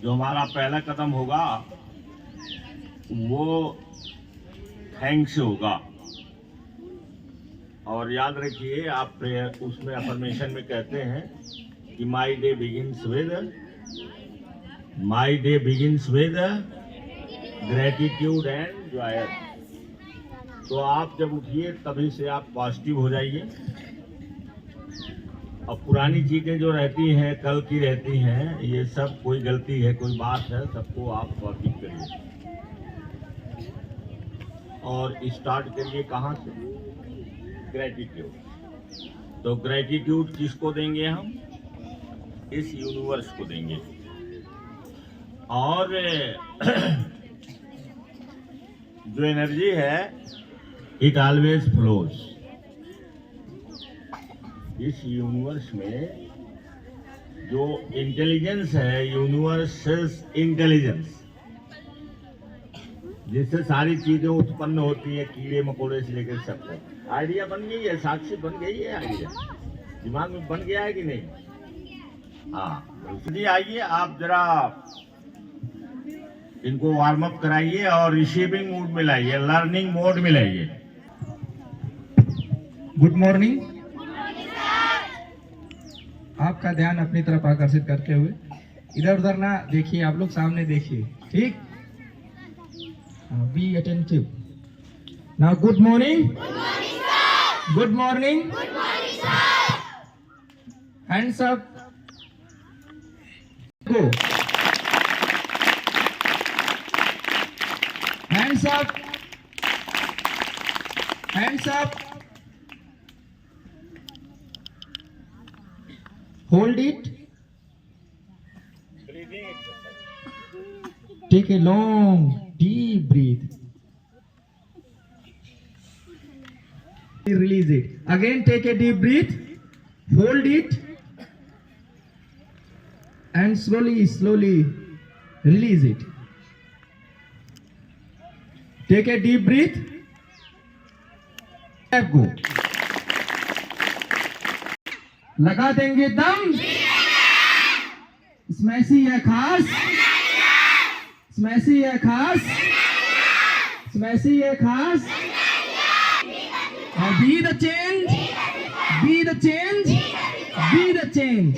जो हमारा पहला कदम होगा वो थैंक्स से होगा। और याद रखिए, आप उसमें अफर्मेशन में कहते हैं कि my day begins with gratitude and Joy. तो आप जब उठिए तभी से आप पॉजिटिव हो जाइए। अब पुरानी चीजें जो रहती हैं, कल की रहती हैं, ये सब कोई गलती है, कोई बात है, सबको आप पॉजिटिव करिए और स्टार्ट करिए कहाँ से? ग्रेटिट्यूड। तो ग्रेटिट्यूड किसको देंगे हम? इस यूनिवर्स को देंगे। और जो एनर्जी है इट ऑलवेज फ्लोज। इस यूनिवर्स में जो इंटेलिजेंस है, यूनिवर्सल इंटेलिजेंस, जिससे सारी चीजें उत्पन्न होती है, कीड़े मकोड़े से लेकर सब तक। आइडिया बन गई है, साक्षी बन गई है, आइडिया दिमाग में बन गया है कि नहीं? हाँ जी, आइए आप जरा इनको वार्म अप कराइए और रिसीविंग मूड में लाइए, लर्निंग मोड में लाइए। Good morning. आपका ध्यान अपनी तरफ आकर्षित करते हुए इधर उधर ना देखिए, आप लोग सामने देखिए, ठीक? Be attentive. Now good morning. Good morning. Hands up. Go. Hands up. Hands up. Hold it. Take a long, deep breath. Release it. Again, take a deep breath. Hold it. And slowly, slowly release it. Take a deep breath. Let go. लगा देंगे दम। स्मैशी है खास, स्मैशी है खास, स्मैशी है खास। Be the change, be the change, be the change.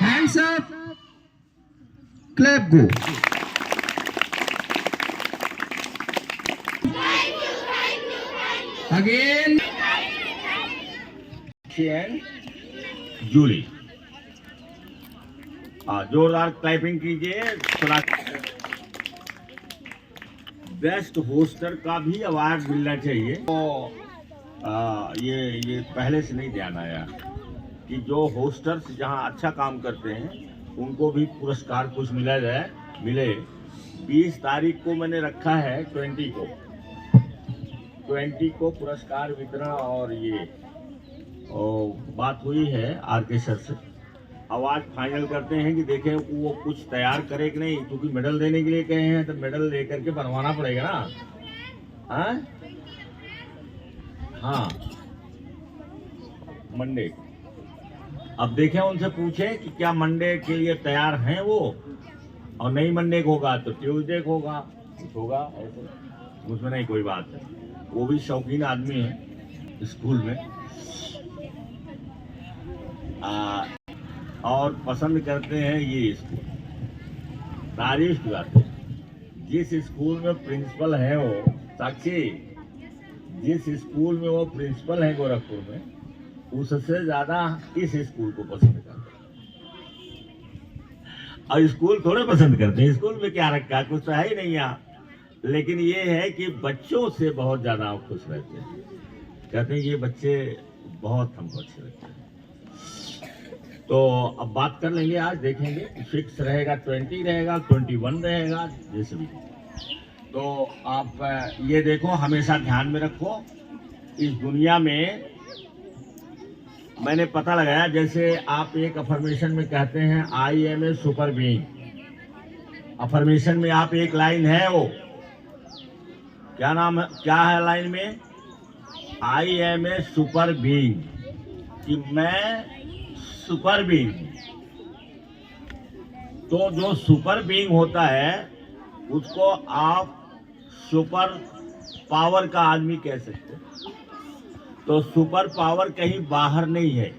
Hands up, clap, go. Again Julie, जोरदार क्लैपिंग कीजिए। थोड़ा बेस्ट होस्टर का भी अवार्ड मिलना चाहिए। तो ये पहले से नहीं ध्यान आया कि जो होस्टर्स जहां अच्छा काम करते हैं उनको भी पुरस्कार कुछ मिले। 20 तारीख को मैंने रखा है, 20 को पुरस्कार वितरण। और ये बात हुई है आर के सर से। अब आज फाइनल करते हैं कि देखें वो कुछ तैयार करे कि नहीं, क्योंकि मेडल देने के लिए कहे हैं तो मेडल लेकर के बनवाना पड़ेगा ना। हाँ, मंडे। अब देखें, उनसे पूछें कि क्या मंडे के लिए तैयार हैं वो, और नहीं मंडे को होगा तो ट्यूसडे को होगा, कुछ होगा ऐसे, उसमें नहीं कोई बात है। वो भी शौकीन आदमी है स्कूल में, और पसंद करते हैं ये स्कूल। तारीफ की बात है, जिस स्कूल में प्रिंसिपल है वो, साक्षी, जिस स्कूल में वो प्रिंसिपल है गोरखपुर में, उससे ज्यादा इस स्कूल को पसंद करते हैं। और स्कूल थोड़े पसंद करते हैं, स्कूल में क्या रखा है, कुछ तो है ही नहीं यहाँ। लेकिन ये है कि बच्चों से बहुत ज्यादा खुश रहते हैं, कहते हैं ये बच्चे बहुत हमको अच्छे लगते हैं। तो अब बात कर लेंगे, आज देखेंगे 6 रहेगा, 20 रहेगा, 21 रहेगा, जैसे भी। तो आप ये देखो, हमेशा ध्यान में रखो, इस दुनिया में मैंने पता लगाया, जैसे आप एक अफर्मेशन में कहते हैं I am a super being. Affirmation में आप एक लाइन है, वो क्या नाम है, क्या है लाइन में? I am a super being, कि मैं सुपर बीइंग। तो जो सुपर बीइंग होता है उसको आप सुपर पावर का आदमी कह सकते हैं। तो सुपर पावर कहीं बाहर नहीं है,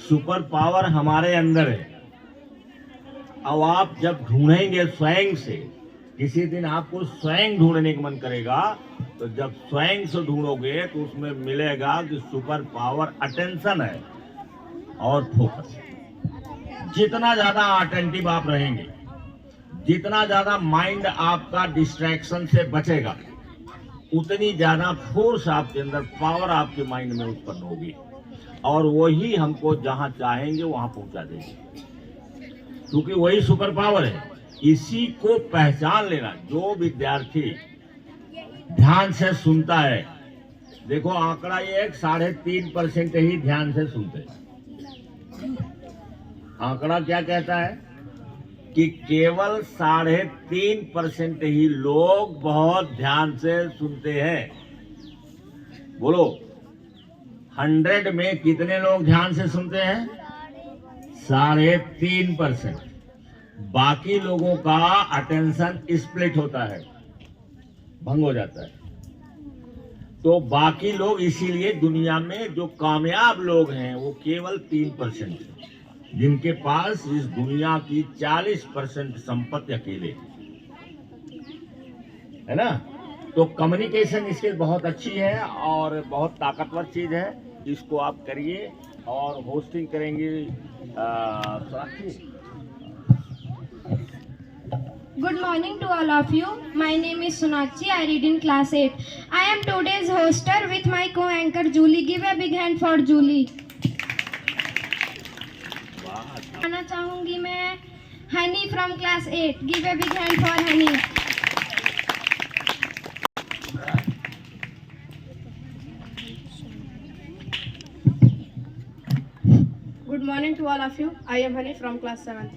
सुपर पावर हमारे अंदर है। अब आप जब ढूंढेंगे स्वयं से, किसी दिन आपको स्वयं ढूंढने का मन करेगा, तो जब स्वयं से ढूंढोगे तो उसमें मिलेगा कि सुपर पावर अटेंशन है और फोकस। जितना ज्यादा अटेंटिव आप रहेंगे, जितना ज्यादा माइंड आपका डिस्ट्रैक्शन से बचेगा, उतनी ज्यादा फोर्स आपके अंदर, पावर आपके माइंड में उत्पन्न होगी और वही हमको जहां चाहेंगे वहां पहुंचा देगी, क्योंकि वही सुपर पावर है। इसी को पहचान लेना। जो विद्यार्थी ध्यान से सुनता है, देखो आंकड़ा ये 3.5% ही ध्यान से सुनते हैं। आंकड़ा क्या कहता है कि केवल 3.5% ही लोग बहुत ध्यान से सुनते हैं। बोलो 100 में कितने लोग ध्यान से सुनते हैं? 3.5%। बाकी लोगों का अटेंशन स्प्लिट होता है, भंग हो जाता है। तो बाकी लोग, इसीलिए दुनिया में जो कामयाब लोग हैं वो केवल 3% हैं, जिनके पास इस दुनिया की 40% संपत्ति अकेले है ना। तो कम्युनिकेशन स्किल बहुत अच्छी है और बहुत ताकतवर चीज है। इसको आप करिए और होस्टिंग करेंगे साक्षी। Good morning to all of you. My name is Sonakshi. I read in class 8. I am today's hoster with my co-anchor Julie. Give a big hand for Julie. गाना चाहूंगी मैं Honey from class 8. Give a big hand for Honey. Good morning to all of you. I am Honey from class 7।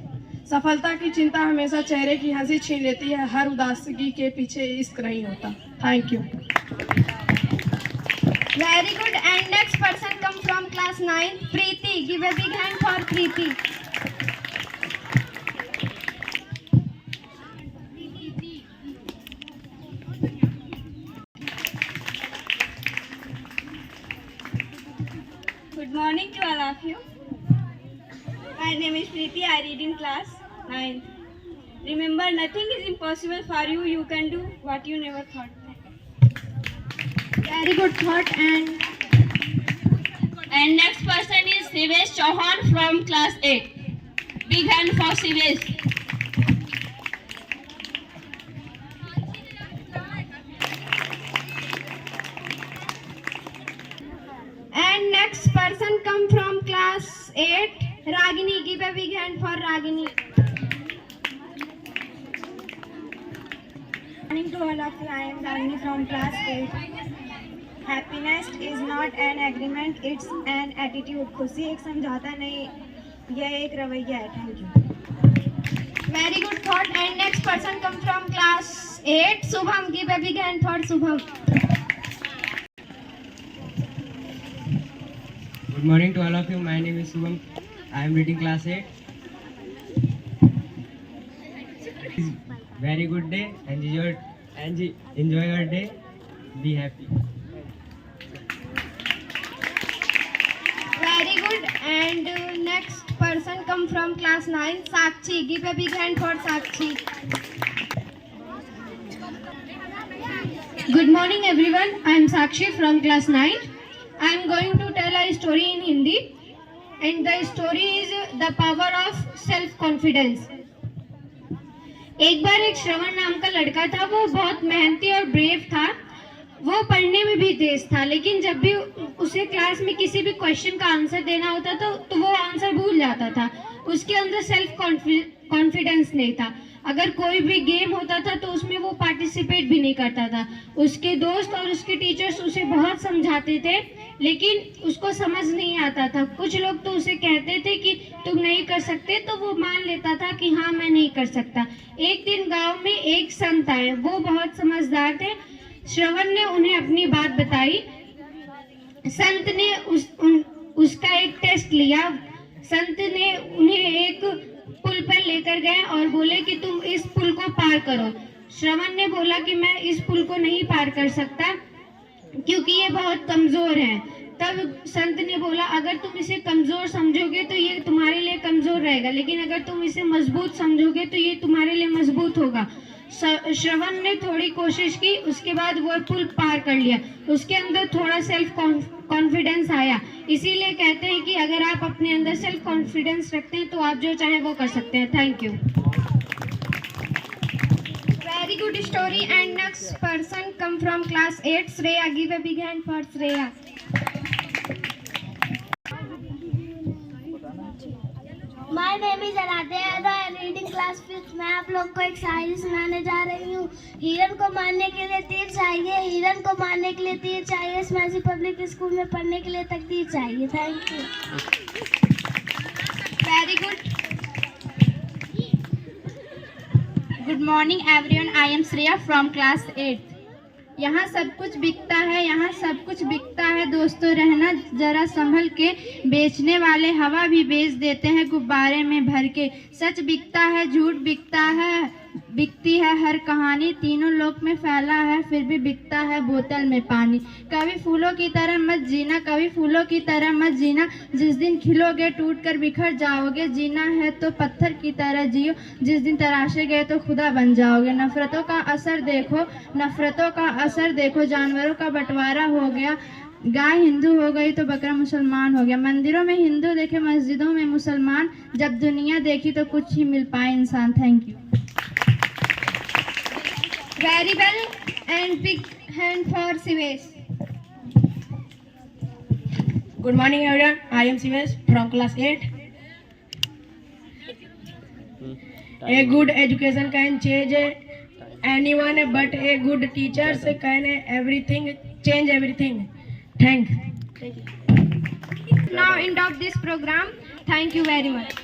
सफलता की चिंता हमेशा चेहरे की हंसी छीन लेती है, हर उदासी के पीछे इश्क नहीं होता। Thank you. Very good. And next person come from class 9. Preeti. Give a big hand for Preeti. Good morning to all of you. My name is Preeti. I read in class 9. Remember, nothing is impossible for you. You can do what you never thought. Very good thought. And next person is Sivesh Chauhan from class 8. Big hand for Sivesh. And next person come from class 8. Ragini. Give a big hand for Ragini. Morning to all of you. I am Ragini from class 8. Happiness is not an agreement, it's an attitude. खुशी एक समझौता नहीं, यह एक रवैया है। Thank you. Very good thought. And next person come from class 8. Subham. Give a big hand for Subham. Good morning to all of you. My name is Subham. I am reading class 8. It's very good day and enjoy your day. Be happy. Very good. And next person come from class 9. Sakshi. Give a big hand for Sakshi. Good morning everyone. I am Sakshi from class 9. I am going to tell a story in Hindi. And the story is the power of self-confidence. एक बार एक श्रवण नाम का लड़का था। वो बहुत मेहनती और ब्रेव था। वो पढ़ने में भी तेज था, लेकिन जब भी उसे क्लास में किसी भी क्वेश्चन का आंसर देना होता था तो वो आंसर भूल जाता था। उसके अंदर सेल्फ कॉन्फिडेंस नहीं था। अगर कोई भी गेम होता था तो उसमें वो पार्टिसिपेट भी नहीं करता था। उसके दोस्त और उसके टीचर्स उसे बहुत समझाते थे, लेकिन उसको समझ नहीं आता था। कुछ लोग तो उसे कहते थे कि तुम नहीं कर सकते, तो वो मान लेता था कि हाँ मैं नहीं कर सकता। एक दिन गांव में एक संत आए। वो बहुत समझदार थे। श्रवण ने उन्हें अपनी बात बताई। संत ने उसका एक टेस्ट लिया। संत ने उन्हें एक पुल पर लेकर गए और बोले कि तुम इस पुल को पार करो। श्रवण ने बोला कि मैं इस पुल को नहीं पार कर सकता क्योंकि ये बहुत कमजोर है। तब संत ने बोला अगर तुम इसे कमजोर समझोगे तो ये तुम्हारे लिए कमजोर रहेगा, लेकिन अगर तुम इसे मजबूत समझोगे तो ये तुम्हारे लिए मजबूत होगा। श्रवण ने थोड़ी कोशिश की, उसके बाद वो पुल पार कर लिया। उसके अंदर थोड़ा सेल्फ कॉन्फिडेंस आया। इसीलिए कहते हैं कि अगर आप अपने अंदर सेल्फ कॉन्फिडेंस रखते हैं तो आप जो चाहें वो कर सकते हैं। Thank you. Very good story. And next person come from class 8. Shreya, give a big hand for Shreya. My name is Aradhya Yadav. I am reading class 5th. मैं आप लोग को एक शायरी सुनाने जा रही हूँ। हिरन को मारने के लिए तीर चाहिए, हिरन को मारने के लिए तीर चाहिए, स्मैसी पब्लिक स्कूल में पढ़ने के लिए तकदीर चाहिए। Thank you. Very good. Good morning everyone. I am Shreya from class 8. यहाँ सब कुछ बिकता है, यहाँ सब कुछ बिकता है दोस्तों, रहना जरा संभल के। बेचने वाले हवा भी बेच देते हैं गुब्बारे में भर के। सच बिकता है, झूठ बिकता है, बिकती है हर कहानी। तीनों लोक में फैला है फिर भी बिकता है बोतल में पानी। कभी फूलों की तरह मत जीना, कभी फूलों की तरह मत जीना, जिस दिन खिलोगे टूट कर बिखर जाओगे। जीना है तो पत्थर की तरह जियो, जिस दिन तराशे गए तो खुदा बन जाओगे। नफरतों का असर देखो, नफरतों का असर देखो, जानवरों का बंटवारा हो गया। गाय हिंदू हो गई तो बकरा मुसलमान हो गया। मंदिरों में हिंदू देखे, मस्जिदों में मुसलमान, जब दुनिया देखी तो कुछ ही मिल पाए इंसान। Thank you. Very well, and big hand for Sivesh. Good morning everyone. I am Sivesh from class 8. A good education can change anyone, but a good teachers can change everything. Thank you. Now end of this program. Thank you very much.